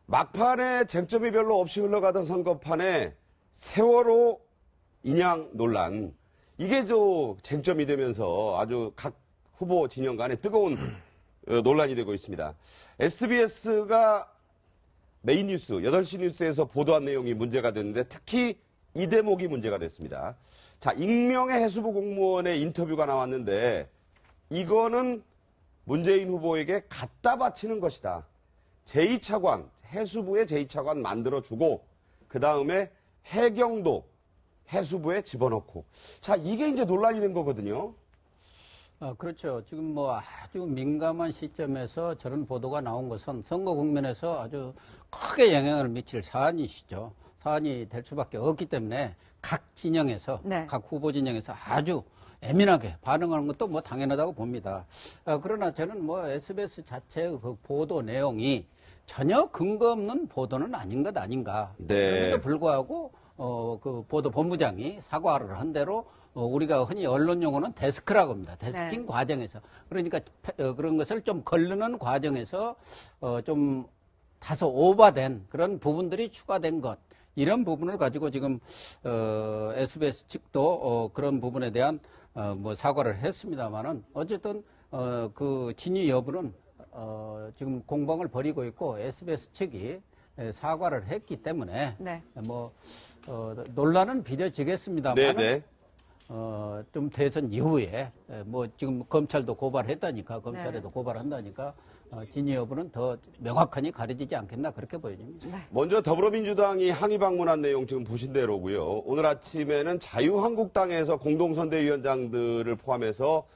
막판에 쟁점이 별로 없이 흘러가던 선거판에 세월호 인양 논란, 이게 쟁점이 되면서 아주 각 후보 진영 간에 뜨거운 논란이 되고 있습니다. SBS가 메인 뉴스, 8시 뉴스에서 보도한 내용이 문제가 됐는데 특히 이 대목이 문제가 됐습니다. 자, 익명의 해수부 공무원의 인터뷰가 나왔는데 이거는 문재인 후보에게 갖다 바치는 것이다. 제2차관, 해수부의 제2차관 만들어주고 그 다음에 해경도 해수부에 집어넣고. 자, 이게 이제 논란이 된 거거든요. 그렇죠. 지금 뭐 아주 민감한 시점에서 저런 보도가 나온 것은 선거 국면에서 아주 크게 영향을 미칠 사안이시죠. 사안이 될 수밖에 없기 때문에 각 진영에서, 네. 각 후보 진영에서 아주 예민하게 반응하는 것도 뭐 당연하다고 봅니다. 그러나 저는 뭐 SBS 자체의 그 보도 내용이 전혀 근거 없는 보도는 아닌 것 아닌가. 네. 그럼에도 불구하고 그 보도 본부장이 사과를 한 대로 우리가 흔히 언론 용어는 데스크라고 합니다. 데스킹, 네. 과정에서. 그러니까 그런 것을 좀 거르는 과정에서 좀 다소 오버된 그런 부분들이 추가된 것. 이런 부분을 가지고 지금 SBS 측도 그런 부분에 대한 뭐 사과를 했습니다만은 어쨌든 그 진위 여부는 지금 공방을 벌이고 있고 SBS 측이 사과를 했기 때문에, 네. 뭐 논란은 빚어지겠습니다만, 네, 네. 좀 대선 이후에 뭐 지금 검찰도 고발했다니까, 검찰에도, 네. 고발한다니까 진위 여부는 더 명확하니 가려지지 않겠나 그렇게 보여집니다. 네. 먼저 더불어민주당이 항의 방문한 내용 지금 보신 대로고요. 오늘 아침에는 자유한국당에서 공동선대위원장들을 포함해서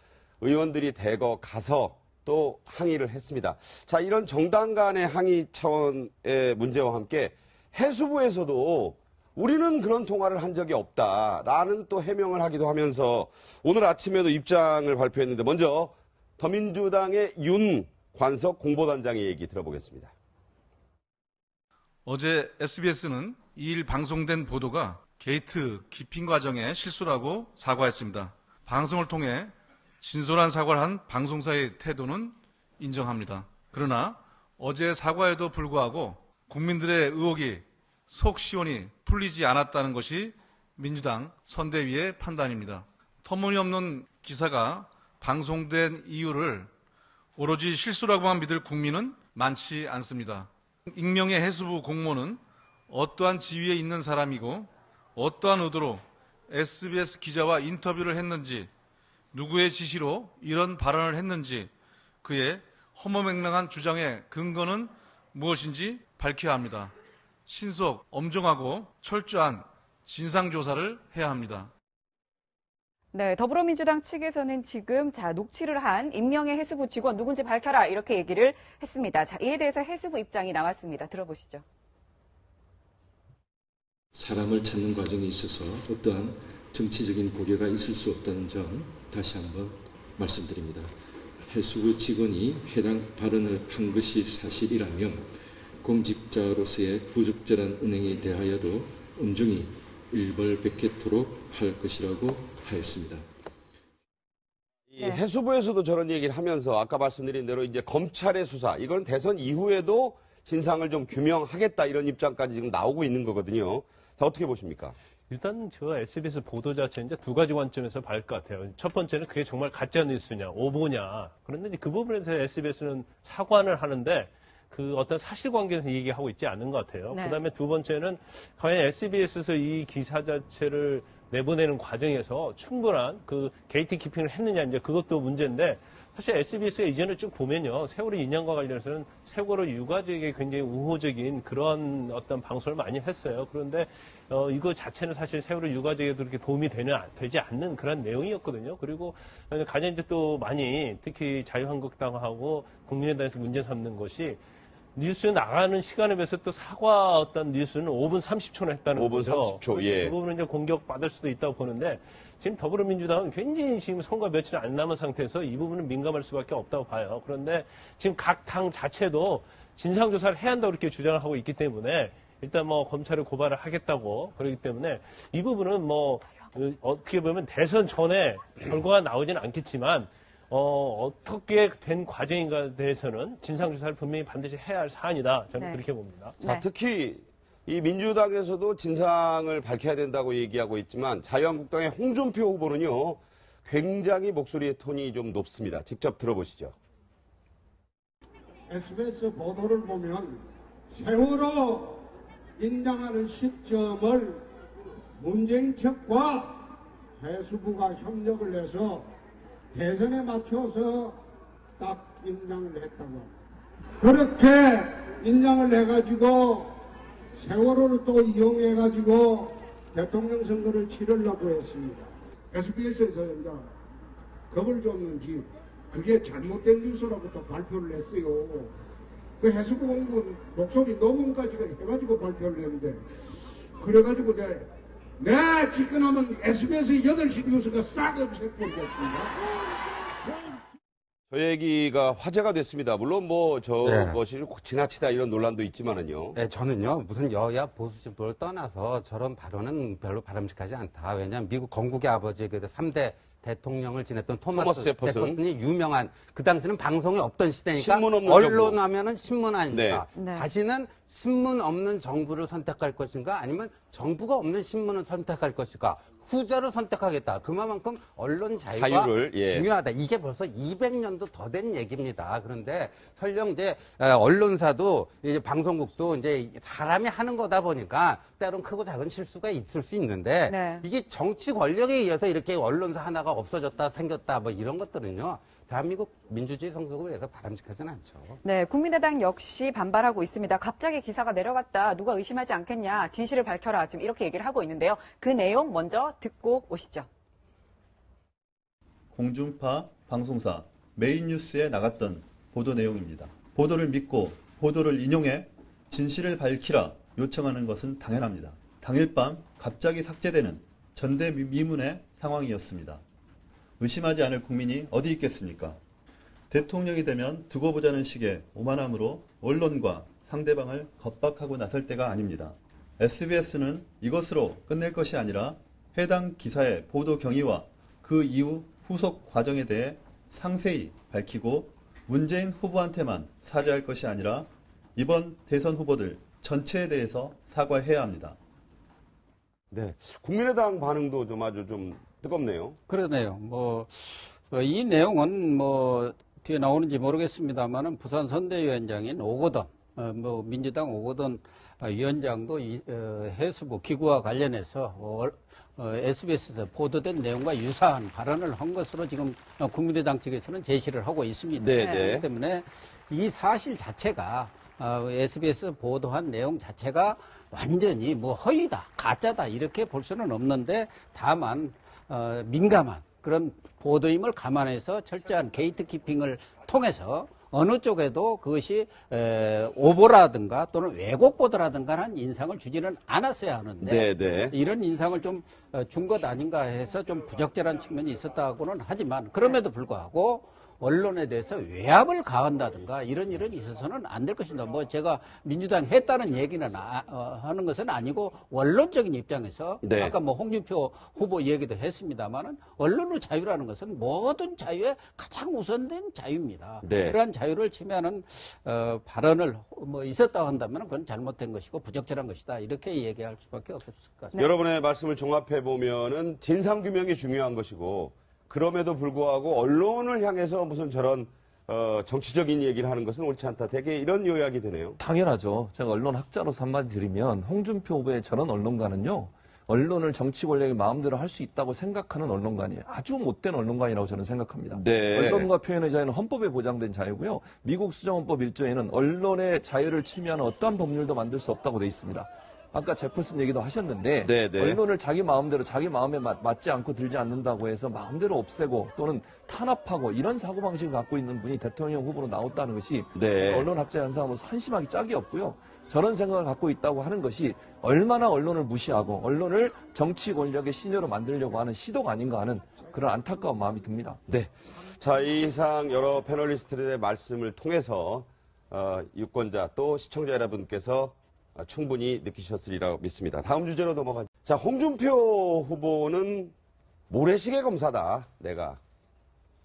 의원들이 대거 가서 또 항의를 했습니다. 자, 이런 정당 간의 항의 차원의 문제와 함께 해수부에서도 우리는 그런 통화를 한 적이 없다라는 또 해명을 하기도 하면서 오늘 아침에도 입장을 발표했는데 먼저 더민주당의 윤관석 공보단장의 얘기 들어보겠습니다. 어제 SBS는 2일 방송된 보도가 게이트 기핑 과정의 실수라고 사과했습니다. 방송을 통해 진솔한 사과를 한 방송사의 태도는 인정합니다. 그러나 어제 사과에도 불구하고 국민들의 의혹이 속 시원히 풀리지 않았다는 것이 민주당 선대위의 판단입니다. 터무니없는 기사가 방송된 이유를 오로지 실수라고만 믿을 국민은 많지 않습니다. 익명의 해수부 공무원은 어떠한 지위에 있는 사람이고 어떠한 의도로 SBS 기자와 인터뷰를 했는지, 누구의 지시로 이런 발언을 했는지, 그의 허무맹랑한 주장의 근거는 무엇인지 밝혀야 합니다. 신속, 엄정하고 철저한 진상조사를 해야 합니다. 네, 더불어민주당 측에서는 지금 녹취를 한 익명의 해수부 직원 누군지 밝혀라 이렇게 얘기를 했습니다. 자, 이에 대해서 해수부 입장이 나왔습니다. 들어보시죠. 사람을 찾는 과정에 있어서 어떠한 정치적인 고려가 있을 수 없다는 점 다시 한번 말씀드립니다. 해수부 직원이 해당 발언을 한 것이 사실이라면 공직자로서의 부적절한 은행에 대하여도 엄중히 일벌백계토록 할 것이라고 하였습니다. 이 해수부에서도 저런 얘기를 하면서 아까 말씀드린 대로 이제 검찰의 수사, 이건 대선 이후에도 진상을 좀 규명하겠다 이런 입장까지 지금 나오고 있는 거거든요. 자, 어떻게 보십니까? 일단 저 SBS 보도 자체는 이제 두 가지 관점에서 봐야 할 것 같아요. 첫 번째는 그게 정말 가짜 뉴스냐, 오보냐. 그런데 그 부분에서 SBS는 사과를 하는데 그 어떤 사실관계에서 얘기하고 있지 않는 것 같아요. 네. 그다음에 두 번째는 과연 SBS에서 이 기사 자체를 내보내는 과정에서 충분한 그 게이트 키핑을 했느냐, 이제 그것도 문제인데, 사실 SBS가 이전에 쭉 보면요, 세월호 인양과 관련해서는 세월호 유가족에게 굉장히 우호적인 그런 어떤 방송을 많이 했어요. 그런데 이거 자체는 사실 세월호 유가족에도 그렇게 도움이 되지 않는 그런 내용이었거든요. 그리고 가장 이제 또 많이 특히 자유한국당하고 국민의당에서 문제 삼는 것이 뉴스 나가는 시간에 비해서 또 사과 어떤 뉴스는 5분 30초나 했다는 5분 거죠. 30초, 예. 그 부분은 이제 공격받을 수도 있다고 보는데, 지금 더불어민주당은 굉장히 지금 선거 며칠 안 남은 상태에서 이 부분은 민감할 수밖에 없다고 봐요. 그런데 지금 각 당 자체도 진상조사를 해야 한다고 이렇게 주장을 하고 있기 때문에 일단 뭐 검찰에 고발을 하겠다고 그러기 때문에 이 부분은 뭐 어떻게 보면 대선 전에 결과가 나오지는 않겠지만 어떻게 된 과정인가에 대해서는 진상조사를 분명히 반드시 해야 할 사안이다. 저는 네. 그렇게 봅니다. 자, 네. 특히 이 민주당에서도 진상을 밝혀야 된다고 얘기하고 있지만 자유한국당의 홍준표 후보는요, 굉장히 목소리의 톤이 좀 높습니다. 직접 들어보시죠. SBS 보도를 보면 세월호 인정하는 시점을 문재인 측과 해수부가 협력을 해서 대선에 맞춰서 딱 인정을 했다고. 그렇게 인정을 해가지고 세월호를 또 이용해가지고 대통령 선거를 치르려고 했습니다. SBS에서 이제 겁을 줬는지 그게 잘못된 뉴스라고 또 발표를 했어요. 그 해수부 공무원 목소리 녹음까지 해가지고 발표를 했는데, 그래가지고 내 집권하면 SBS 8시 뉴스가 싹 없애버리겠습니다. 저 얘기가 화제가 됐습니다. 물론 뭐 저것이 네. 지나치다 이런 논란도 있지만은요. 네, 저는요, 무슨 여야 보수 진보를 떠나서 저런 발언은 별로 바람직하지 않다. 왜냐하면 미국 건국의 아버지 그 3대 대통령을 지냈던 토마스 제퍼슨이 유명한, 그 당시는 방송이 없던 시대니까 신문 없는 언론 정부. 하면은 신문 아닙니까? 네. 자신은 신문 없는 정부를 선택할 것인가, 아니면 정부가 없는 신문을 선택할 것인가? 후자를 선택하겠다. 그만큼 언론 자유가 자유를, 예. 중요하다. 이게 벌써 200년도 더 된 얘기입니다. 그런데 설령 이제 언론사도 이제 방송국도 이제 사람이 하는 거다 보니까 때론 크고 작은 실수가 있을 수 있는데 네. 이게 정치 권력에 의해서 이렇게 언론사 하나가 없어졌다 생겼다 뭐 이런 것들은요. 대한민국 민주주의 성숙을 위해서 바람직하지는 않죠. 네, 국민의당 역시 반발하고 있습니다. 갑자기 기사가 내려갔다. 누가 의심하지 않겠냐. 진실을 밝혀라. 지금 이렇게 얘기를 하고 있는데요. 그 내용 먼저 듣고 오시죠. 공중파 방송사 메인뉴스에 나갔던 보도 내용입니다. 보도를 믿고 보도를 인용해 진실을 밝히라 요청하는 것은 당연합니다. 당일 밤 갑자기 삭제되는 전대미문의 상황이었습니다. 의심하지 않을 국민이 어디 있겠습니까? 대통령이 되면 두고 보자는 식의 오만함으로 언론과 상대방을 겁박하고 나설 때가 아닙니다. SBS는 이것으로 끝낼 것이 아니라 해당 기사의 보도 경위와 그 이후 후속 과정에 대해 상세히 밝히고 문재인 후보한테만 사죄할 것이 아니라 이번 대선 후보들 전체에 대해서 사과해야 합니다. 네, 국민의당 반응도 좀 아주 좀 뜨겁네요. 그러네요. 이 내용은 뒤에 나오는지 모르겠습니다만은 부산 선대위원장인 오거돈, 민주당 오거돈 위원장도 해수부 기구와 관련해서 SBS에서 보도된 내용과 유사한 발언을 한 것으로 지금 국민의당 측에서는 제시를 하고 있습니다. 네, 네. 그렇기 때문에 이 사실 자체가 SBS 보도한 내용 자체가 완전히 허위다, 가짜다 이렇게 볼 수는 없는데 다만 민감한 그런 보도임을 감안해서 철저한 게이트키핑을 통해서 어느 쪽에도 그것이 오보라든가 또는 왜곡 보도라든가 하는 인상을 주지는 않았어야 하는데 네, 네. 이런 인상을 좀 준 것 아닌가 해서 좀 부적절한 측면이 있었다고는 하지만 그럼에도 불구하고 언론에 대해서 외압을 가한다든가 이런 일은 있어서는 안 될 것입니다. 제가 민주당 했다는 얘기는 하는 것은 아니고 원론적인 입장에서 네. 아까 홍준표 후보 얘기도 했습니다만은 언론의 자유라는 것은 모든 자유의 가장 우선된 자유입니다. 네. 그러한 자유를 침해하는 발언을 있었다고 한다면 그건 잘못된 것이고 부적절한 것이다. 이렇게 얘기할 수밖에 없을 것 같습니다. 여러분의 말씀을 종합해 보면은 진상 규명이 중요한 것이고 그럼에도 불구하고 언론을 향해서 무슨 저런 정치적인 얘기를 하는 것은 옳지 않다. 되게 이런 요약이 되네요. 당연하죠. 제가 언론학자로서 한마디 드리면 홍준표 후보의 저런 언론가는요. 언론을 정치 권력이 마음대로 할 수 있다고 생각하는 언론관이에요. 아주 못된 언론관이라고 저는 생각합니다. 네. 언론과 표현의 자유는 헌법에 보장된 자유고요. 미국 수정헌법 1조에는 언론의 자유를 침해하는 어떠한 법률도 만들 수 없다고 돼 있습니다. 아까 제퍼슨 얘기도 하셨는데 네, 네. 언론을 자기 마음대로 자기 마음에 맞지 않고 들지 않는다고 해서 마음대로 없애고 또는 탄압하고 이런 사고방식을 갖고 있는 분이 대통령 후보로 나왔다는 것이 네. 언론학자 현상으로 한심하기 짝이 없고요. 저런 생각을 갖고 있다고 하는 것이 얼마나 언론을 무시하고 언론을 정치 권력의 신여로 만들려고 하는 시도가 아닌가 하는 그런 안타까운 마음이 듭니다. 네. 자, 이상 여러 패널리스트들의 말씀을 통해서 유권자 또 시청자 여러분께서 충분히 느끼셨으리라고 믿습니다. 다음 주제로 넘어가죠. 자, 홍준표 후보는 모래시계 검사다. 내가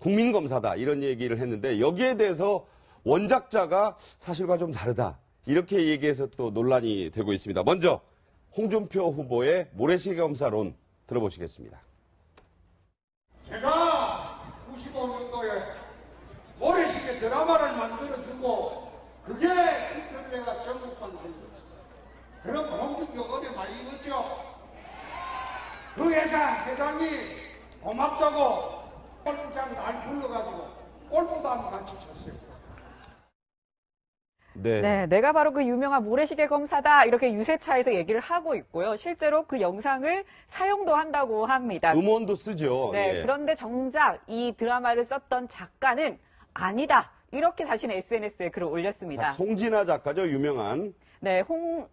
국민검사다 이런 얘기를 했는데 여기에 대해서 원작자가 사실과 좀 다르다 이렇게 얘기해서 또 논란이 되고 있습니다. 먼저 홍준표 후보의 모래시계 검사론 들어보시겠습니다. 제가 95년도에 모래시계 드라마를 만들어주고 그게 인터넷가 전국판 된 거죠. 그럼 홍준표 어디 많이 입었죠? 그 회장이 고맙다고 골프장 날 불러가지고 골프도 한번 같이 쳤어요. 네, 내가 바로 그 유명한 모래시계 검사다 이렇게 유세차에서 얘기를 하고 있고요. 실제로 그 영상을 사용도 한다고 합니다. 음원도 쓰죠. 네, 예. 그런데 정작 이 드라마를 썼던 작가는 아니다. 이렇게 자신의 SNS에 글을 올렸습니다. 송진아 작가죠, 유명한. 네, 홍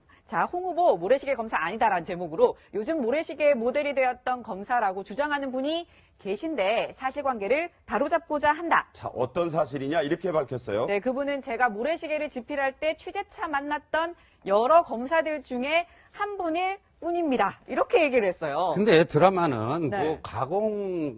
후보 모래시계 검사 아니다라는 제목으로 요즘 모래시계 모델이 되었던 검사라고 주장하는 분이 계신데 사실관계를 바로잡고자 한다. 자, 어떤 사실이냐 이렇게 밝혔어요. 네, 그분은 제가 모래시계를 집필할 때 취재차 만났던 여러 검사들 중에 한 분일 뿐입니다. 이렇게 얘기를 했어요. 근데 드라마는 네. 뭐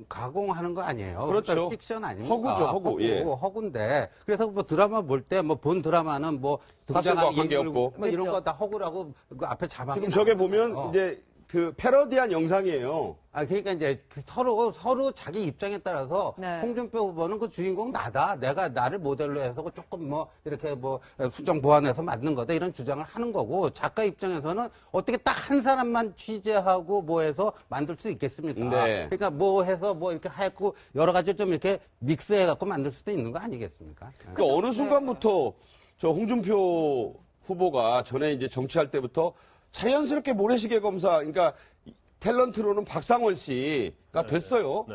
가공하는 거 아니에요. 그렇죠. 그러니까 픽션 아닙니까? 허구죠, 허구. 예. 허구인데. 그래서 뭐 드라마 볼 때 뭐 본 드라마는 뭐 사실과 등장하는 관계없고. 뭐 이런 거 다 허구라고 그 앞에 자막이 지금 저게 보면 나와요. 이제 그 패러디한 영상이에요. 그러니까 이제 서로 자기 입장에 따라서 네. 홍준표 후보는 그 주인공 나다. 내가 나를 모델로 해서 조금 뭐 이렇게 뭐 수정 보완해서 만든 거다. 이런 주장을 하는 거고 작가 입장에서는 어떻게 딱 한 사람만 취재하고 뭐 해서 만들 수 있겠습니까? 네. 그러니까 뭐 해서 뭐 이렇게 하고 여러 가지 좀 이렇게 믹스해 갖고 만들 수도 있는 거 아니겠습니까? 그 어느 순간부터 저 홍준표 후보가 전에 이제 정치할 때부터 자연스럽게 모래시계 검사, 그러니까 탤런트로는 박상원 씨가 됐어요. 네.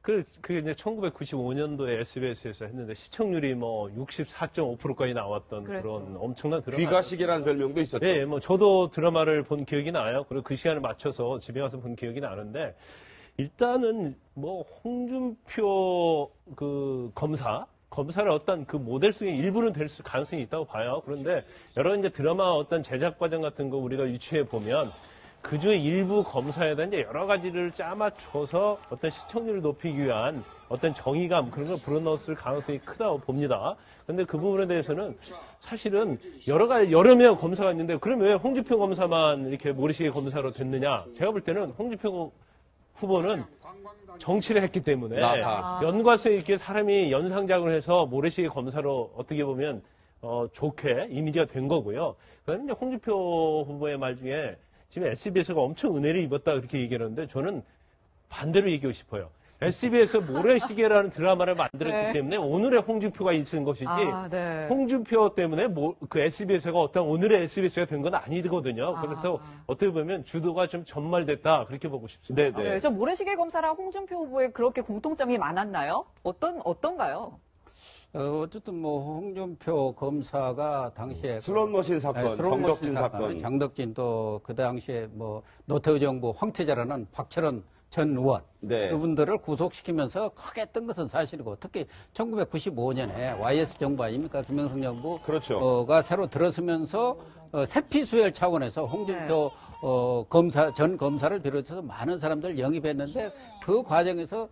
그게 이제 1995년도에 SBS에서 했는데 시청률이 뭐 64.5%까지 나왔던 그랬죠. 그런 엄청난 드라마. 귀가시계라는 별명도 있었죠. 네, 뭐 저도 드라마를 본 기억이 나요. 그리고 그 시간에 맞춰서 집에 가서 본 기억이 나는데 일단은 뭐 홍준표 그 검사를 어떤 그 모델성의 일부는 될 가능성이 있다고 봐요. 그런데 여러 이제 드라마 어떤 제작 과정 같은 거 우리가 유추해 보면 그 중에 일부 검사에다 이제 여러 가지를 짜맞춰서 어떤 시청률을 높이기 위한 어떤 정의감 그런 걸 불어넣었을 가능성이 크다고 봅니다. 그런데 그 부분에 대해서는 사실은 여러 명 검사가 있는데 그럼 왜 홍준표 검사만 이렇게 모래시계 검사로 됐느냐? 제가 볼 때는 홍준표 후보는 정치를 했기 때문에 연관성 있게 사람이 연상작을 해서 모래시계 검사로 어떻게 보면 좋게 이미지가 된 거고요. 그다음에 이제 홍준표 후보의 말 중에 지금 SBS가 엄청 은혜를 입었다 그렇게 얘기하는데 저는 반대로 얘기하고 싶어요. SBS에서 모래시계라는 드라마를 만들었기 네. 때문에 오늘의 홍준표가 있은 것이지 네. 홍준표 때문에 그 SBS가 어떤 오늘의 SBS가 된 건 아니거든요. 그래서 어떻게 보면 주도가 좀 전말됐다 그렇게 보고 싶습니다. 네네. 저 모래시계 검사랑 홍준표 후보에 그렇게 공통점이 많았나요? 어떤가요? 어쨌든 뭐 홍준표 검사가 당시에 슬롯머신 사건, 정덕진 사건. 장덕진 또 그 당시에 뭐 노태우 정부 황태자라는 박철원 전 의원 네. 그분들을 구속시키면서 크게 뜬 것은 사실이고 특히 1995년에 YS 정부 아닙니까? 김영삼 정부가 그렇죠. 새로 들어서면서 세피수혈 차원에서 홍준표 전 검사를 비롯해서 많은 사람들 영입했는데 그 과정에서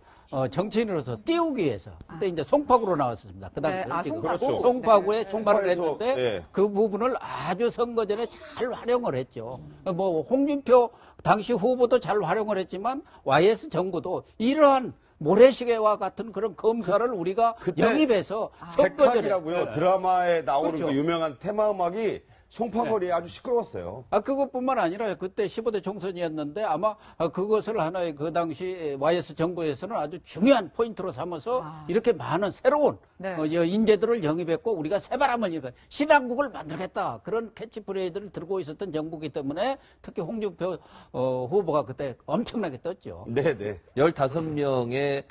정치인으로서 띄우기 위해서 그때 이제 송파구로 나왔습니다. 그 당시에 송파구? 그렇죠. 송파구에 총괄을 송파에서, 했는데 예. 그 부분을 아주 선거 전에 잘 활용을 했죠. 뭐 홍준표 당시 후보도 잘 활용을 했지만 YS 정부도 이러한 모래시계와 같은 그런 검사를 우리가 그때 영입해서 선거 전에 백학이라고요. 드라마에 나오는 그렇죠. 그 유명한 테마 음악이 송파거리에 아주 시끄러웠어요. 그것뿐만 아니라 그때 15대 총선이었는데 아마 그것을 하나의 그 당시 YS 정부에서는 아주 중요한 포인트로 삼아서 이렇게 많은 새로운 인재들을 영입했고 우리가 새바람을 신한국을 만들겠다 그런 캐치프레이즈를 들고 있었던 정부이기 때문에 특히 홍준표 후보가 그때 엄청나게 떴죠. 네네. 15명의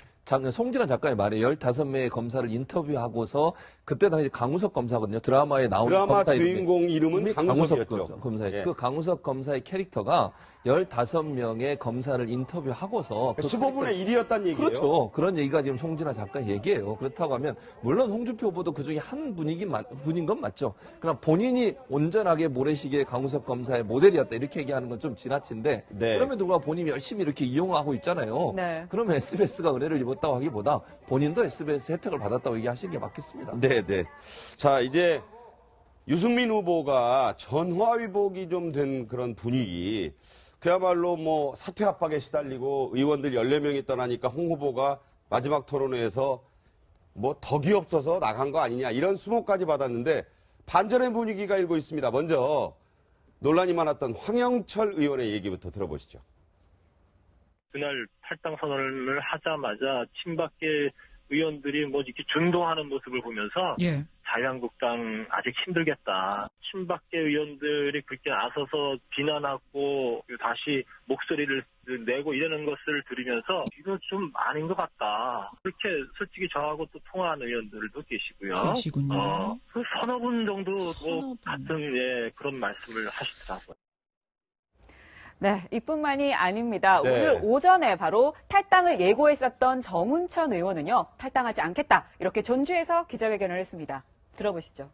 송진아 작가의 말에 15명의 검사를 인터뷰하고서 그때 당시 강우석 검사거든요. 드라마에 나온 드라마 검사 주인공 이름은 강우석이었죠. 검사예요. 예. 그 강우석 검사의 캐릭터가 15명의 검사를 인터뷰하고서 15분의 1이었다는 얘기예요. 그렇죠. 그런 얘기가 지금 송진아 작가 얘기예요. 그렇다고 하면 물론 홍준표 후보도 그중에 한 분인 건 맞죠. 그러나 본인이 온전하게 모래시계 강우석 검사의 모델이었다 이렇게 얘기하는 건 좀 지나친데 네. 그럼에도 불구하고 본인이 열심히 이렇게 이용하고 있잖아요. 네. 그러면 SBS가 은혜를 입었다고 하기보다 본인도 SBS 혜택을 받았다고 얘기하시는 게 맞겠습니다. 네, 네. 자, 이제 유승민 후보가 전화위복이 좀 된 그런 분위기. 그야말로 뭐 사퇴 압박에 시달리고 의원들 14명이 떠나니까 홍 후보가 마지막 토론회에서 뭐 덕이 없어서 나간 거 아니냐 이런 수모까지 받았는데 반전의 분위기가 일고 있습니다. 먼저 논란이 많았던 황영철 의원의 얘기부터 들어보시죠. 그날 탈당 선언을 하자마자 친박계 의원들이 뭐 이렇게 준동하는 모습을 보면서 예. 자유한국당 아직 힘들겠다. 친박계 의원들이 그렇게 나서서 비난하고 다시 목소리를 내고 이러는 것을 들으면서 이거 좀 아닌 것 같다. 그렇게 솔직히 저하고 또 통화한 의원들도 계시고요. 계시군요. 그 서너 분 정도 뭐 서너 분. 같은 그런 말씀을 하시더라고요. 네, 이뿐만이 아닙니다. 네. 오늘 오전에 바로 탈당을 예고했었던 정운천 의원은요, 탈당하지 않겠다. 이렇게 전주에서 기자회견을 했습니다. 들어보시죠.